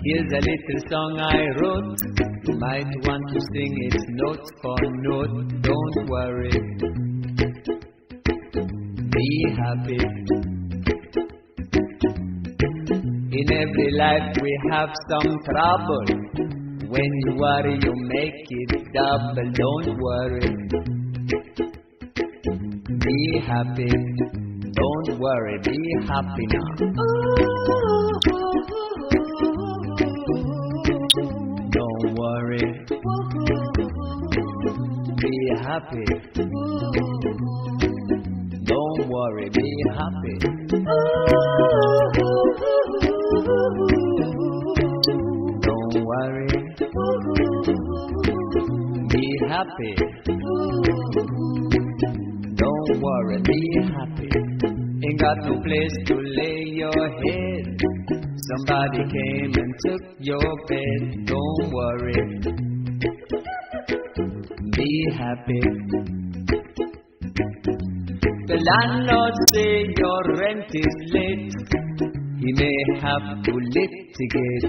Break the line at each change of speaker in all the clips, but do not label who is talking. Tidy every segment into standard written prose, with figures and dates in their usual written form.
Here's a little song I wrote. You might want to sing it note for note. Don't worry, be happy. In every life we have some trouble. When you worry, you make it double. Don't worry, be happy. Don't worry, be happy now. Don't worry, be happy. Don't worry, be happy. Don't worry, be happy. Don't worry, be happy. Ain't got no place to lay your head. Somebody came and took your bed. Don't worry, be happy. The landlord say your rent is late. He may have to litigate.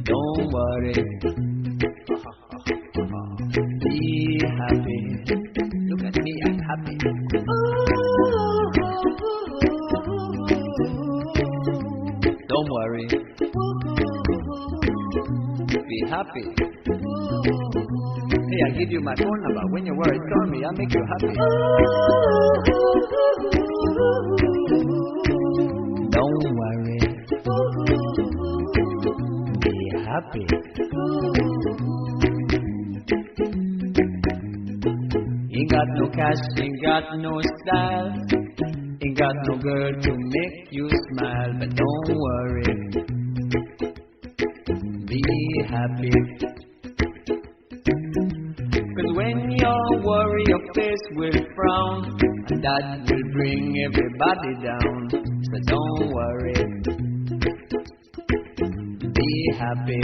Don't worry, be happy. Look at me, I'm happy. Don't worry, be happy. Hey, I'll give you my phone number. When you worry, call me. I'll make you happy. Don't worry, be happy. Ain't got no cash, ain't got no style. Ain't got no girl to make you smile. But don't worry, be happy. Cause when you worry, your face will frown, and that will bring everybody down. So don't worry, be happy.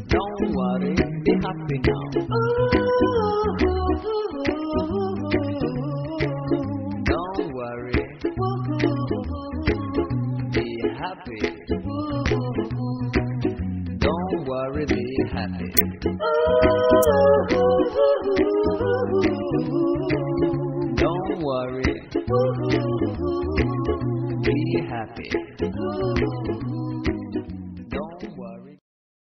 Don't worry, be happy now. Don't worry, be happy. Don't worry, be happy. Don't worry, be happy.